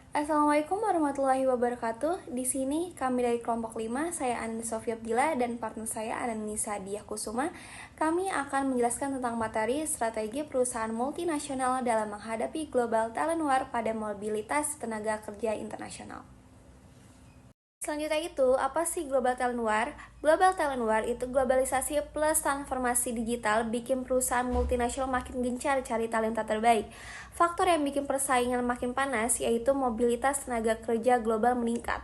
Assalamualaikum warahmatullahi wabarakatuh. Di sini kami dari kelompok 5, saya Ananda Sofia Abdillah dan partner saya Ananisa Diah Kusuma. Kami akan menjelaskan tentang materi strategi perusahaan multinasional dalam menghadapi global talent war pada mobilitas tenaga kerja internasional. Selanjutnya itu, apa sih Global Talent War? Global Talent War itu globalisasi plus transformasi digital bikin perusahaan multinasional makin gencar cari talenta terbaik. Faktor yang bikin persaingan makin panas yaitu mobilitas tenaga kerja global meningkat.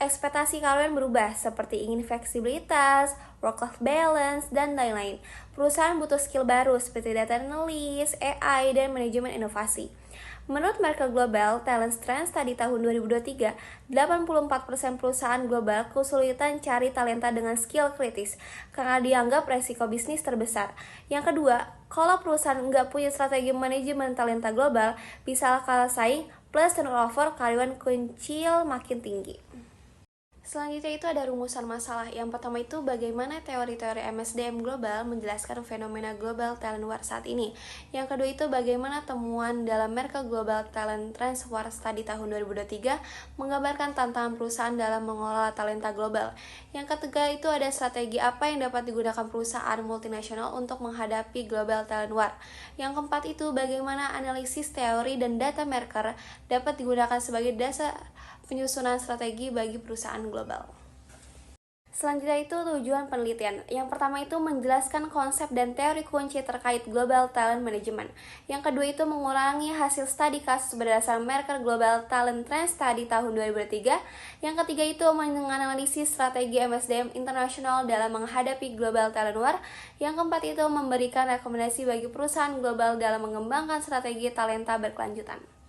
Ekspektasi kalian berubah seperti ingin fleksibilitas, work-life balance, dan lain-lain. Perusahaan butuh skill baru seperti data analyst, AI, dan manajemen inovasi. Menurut Merkel Global Talent Trends Study tahun 2023, 84% perusahaan global kesulitan cari talenta dengan skill kritis karena dianggap resiko bisnis terbesar. Yang kedua, kalau perusahaan nggak punya strategi manajemen talenta global, bisa kalah saing plus turnover karyawan kuncil makin tinggi. Selanjutnya itu ada rumusan masalah. Yang pertama itu bagaimana teori-teori MSDM global menjelaskan fenomena global talent war saat ini. Yang kedua itu bagaimana temuan dalam Merkel Global Talent Trends War Study tahun 2023 menggambarkan tantangan perusahaan dalam mengelola talenta global. Yang ketiga itu ada strategi apa yang dapat digunakan perusahaan multinasional untuk menghadapi global talent war. Yang keempat itu bagaimana analisis teori dan data Merkel dapat digunakan sebagai dasar penyusunan strategi bagi perusahaan global. Selanjutnya itu tujuan penelitian. Yang pertama itu menjelaskan konsep dan teori kunci terkait global talent management. Yang kedua itu mengurangi hasil studi kasus berdasarkan Merkel Global Talent Trends Study tahun 2003. Yang ketiga itu menganalisis strategi MSDM internasional dalam menghadapi global talent war. Yang keempat itu memberikan rekomendasi bagi perusahaan global dalam mengembangkan strategi talenta berkelanjutan.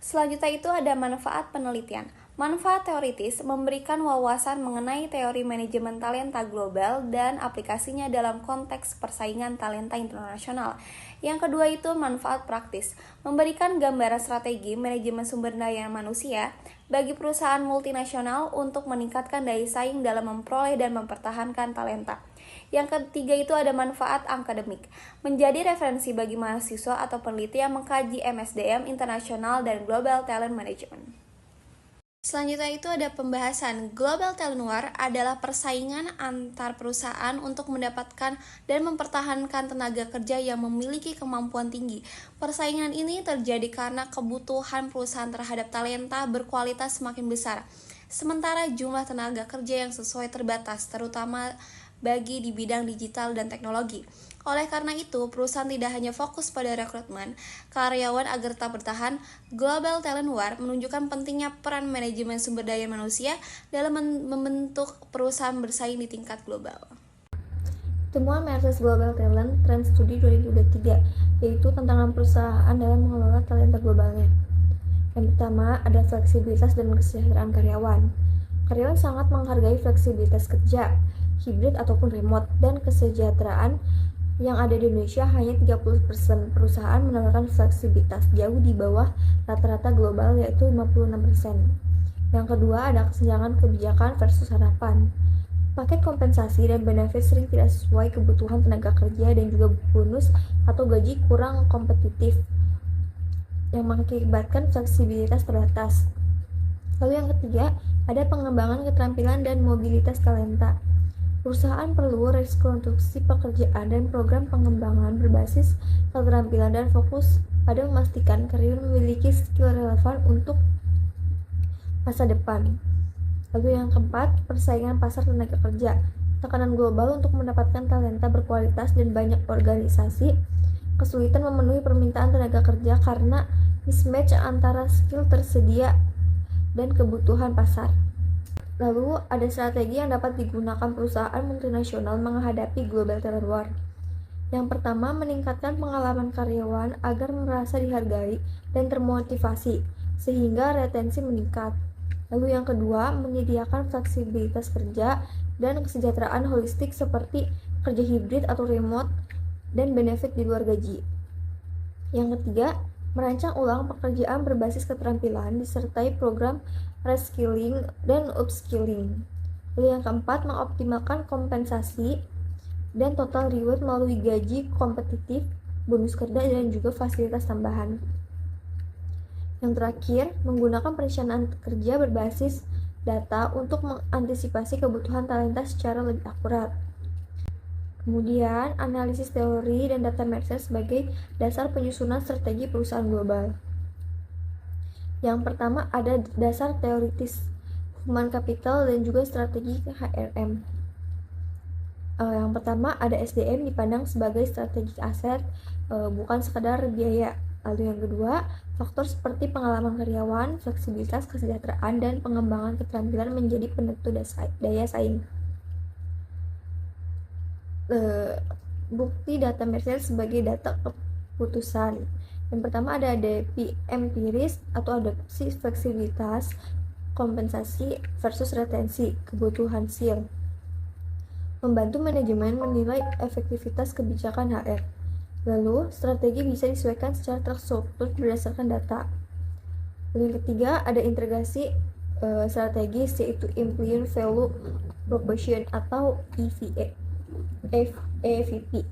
Selanjutnya itu ada manfaat penelitian. Manfaat teoritis memberikan wawasan mengenai teori manajemen talenta global dan aplikasinya dalam konteks persaingan talenta internasional. Yang kedua itu manfaat praktis, memberikan gambaran strategi manajemen sumber daya manusia bagi perusahaan multinasional untuk meningkatkan daya saing dalam memperoleh dan mempertahankan talenta. Yang ketiga itu ada manfaat akademik, menjadi referensi bagi mahasiswa atau peneliti yang mengkaji MSDM internasional dan Global Talent Management. Selanjutnya itu ada pembahasan. Global Talent War adalah persaingan antar perusahaan untuk mendapatkan dan mempertahankan tenaga kerja yang memiliki kemampuan tinggi. Persaingan ini terjadi karena kebutuhan perusahaan terhadap talenta berkualitas semakin besar. Sementara jumlah tenaga kerja yang sesuai terbatas, terutama bagi di bidang digital dan teknologi. Oleh karena itu, perusahaan tidak hanya fokus pada rekrutmen karyawan agar tetap bertahan. Global Talent War menunjukkan pentingnya peran manajemen sumber daya manusia dalam membentuk perusahaan bersaing di tingkat global. Temuan Merkel Global Talent Trends Study 2023, yaitu tantangan perusahaan dalam mengelola talenta globalnya. Yang pertama, ada fleksibilitas dan kesejahteraan karyawan. Karyawan sangat menghargai fleksibilitas kerja, hibrid ataupun remote, dan kesejahteraan yang ada di Indonesia hanya 30% perusahaan menawarkan fleksibilitas, jauh di bawah rata-rata global yaitu 56%. Yang kedua ada kesenjangan kebijakan versus harapan. Paket kompensasi dan benefit sering tidak sesuai kebutuhan tenaga kerja dan juga bonus atau gaji kurang kompetitif yang mengakibatkan fleksibilitas terbatas. Lalu yang ketiga, ada pengembangan keterampilan dan mobilitas talenta. Perusahaan perlu rekonstruksi pekerjaan dan program pengembangan berbasis keterampilan dan fokus pada memastikan karyawan memiliki skill relevan untuk masa depan. Lalu yang keempat, persaingan pasar tenaga kerja. Tekanan global untuk mendapatkan talenta berkualitas dan banyak organisasi kesulitan memenuhi permintaan tenaga kerja karena mismatch antara skill tersedia dan kebutuhan pasar. Lalu ada strategi yang dapat digunakan perusahaan multinasional menghadapi global talent war. Yang pertama, meningkatkan pengalaman karyawan agar merasa dihargai dan termotivasi sehingga retensi meningkat. Lalu yang kedua, menyediakan fleksibilitas kerja dan kesejahteraan holistik seperti kerja hibrid atau remote dan benefit di luar gaji. Yang ketiga, merancang ulang pekerjaan berbasis keterampilan disertai program reskilling dan upskilling. Lalu yang keempat, mengoptimalkan kompensasi dan total reward melalui gaji kompetitif, bonus kerja, dan juga fasilitas tambahan. Yang terakhir, menggunakan perencanaan kerja berbasis data untuk mengantisipasi kebutuhan talenta secara lebih akurat. Kemudian, analisis teori dan data Mercer sebagai dasar penyusunan strategi perusahaan global. Yang pertama ada dasar teoritis human capital dan juga strategi HRM. Yang pertama ada SDM dipandang sebagai strategi aset, bukan sekadar biaya. Lalu yang kedua, faktor seperti pengalaman karyawan, fleksibilitas, kesejahteraan, dan pengembangan keterampilan menjadi penentu daya saing. Bukti data Mercer sebagai data keputusan. Yang pertama ada ADP empiris atau adopsi fleksibilitas, kompensasi versus retensi, kebutuhan SEAL. Membantu manajemen menilai efektivitas kebijakan HR. Lalu, strategi bisa disesuaikan secara terstruktur berdasarkan data. Lalu yang ketiga ada integrasi strategis yaitu Employer Value Proposition atau EVP.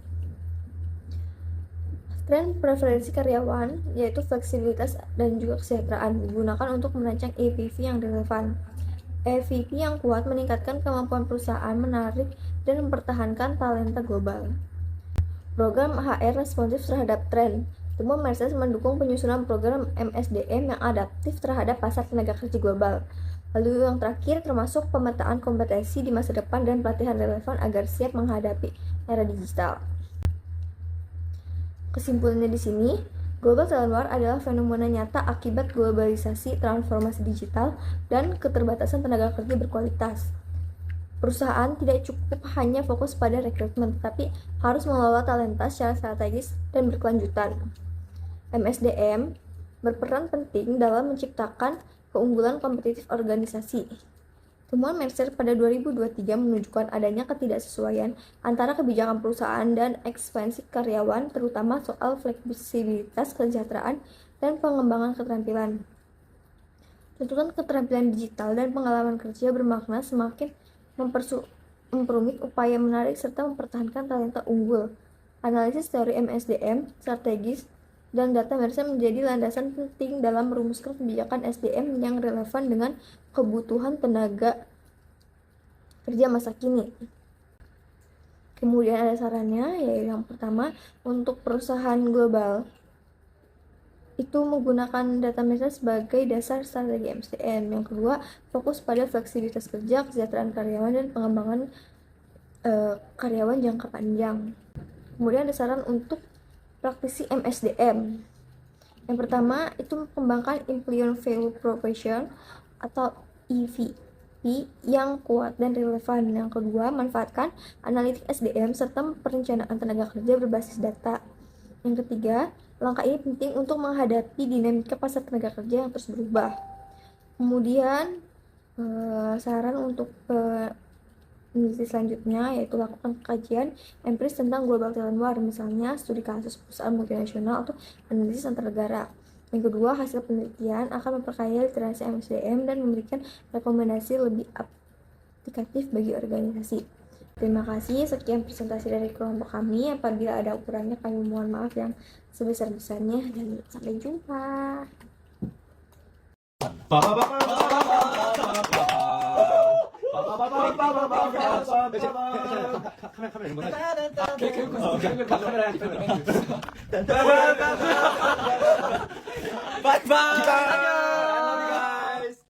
Tren preferensi karyawan yaitu fleksibilitas dan juga kesejahteraan digunakan untuk merancang EVP yang relevan. EVP yang kuat meningkatkan kemampuan perusahaan menarik dan mempertahankan talenta global. Program HR responsif terhadap tren. Temuan Mercer mendukung penyusunan program MSDM yang adaptif terhadap pasar tenaga kerja global. Lalu yang terakhir termasuk pemetaan kompetensi di masa depan dan pelatihan relevan agar siap menghadapi era digital. Kesimpulannya di sini, global talent war adalah fenomena nyata akibat globalisasi, transformasi digital, dan keterbatasan tenaga kerja berkualitas. Perusahaan tidak cukup hanya fokus pada rekrutmen, tetapi harus mengelola talenta secara strategis dan berkelanjutan. MSDM berperan penting dalam menciptakan keunggulan kompetitif organisasi. Temuan Mercer pada 2023 menunjukkan adanya ketidaksesuaian antara kebijakan perusahaan dan ekspansi karyawan, terutama soal fleksibilitas, kesejahteraan, dan pengembangan keterampilan. Tuntutan keterampilan digital dan pengalaman kerja bermakna semakin memperumit upaya menarik serta mempertahankan talenta unggul. Analisis teori MSDM, strategis, dan data Mercer menjadi landasan penting dalam merumuskan kebijakan SDM yang relevan dengan kebutuhan tenaga kerja masa kini. Kemudian ada sarannya, yaitu yang pertama, untuk perusahaan global itu menggunakan data Mercer sebagai dasar strategi MSDM. Yang kedua, fokus pada fleksibilitas kerja, kesejahteraan karyawan, dan pengembangan karyawan jangka panjang. Kemudian ada saran untuk praktisi MSDM. Yang pertama itu mengembangkan Employer Value Proposition atau EVP yang kuat dan relevan. Yang kedua, manfaatkan analitik SDM serta perencanaan tenaga kerja berbasis data. Yang ketiga, langkah ini penting untuk menghadapi dinamika pasar tenaga kerja yang terus berubah. Kemudian saran untuk peneliti selanjutnya yaitu lakukan kajian empiris tentang global talent war, misalnya studi kasus perusahaan multinasional atau analisis antar negara. Yang kedua, hasil penelitian akan memperkaya literasi MSDM dan memberikan rekomendasi lebih aplikatif bagi organisasi. Terima kasih, sekian presentasi dari kelompok kami. Apabila ada ukurannya kami mohon maaf yang sebesar-besarnya dan sampai jumpa. 바이바이.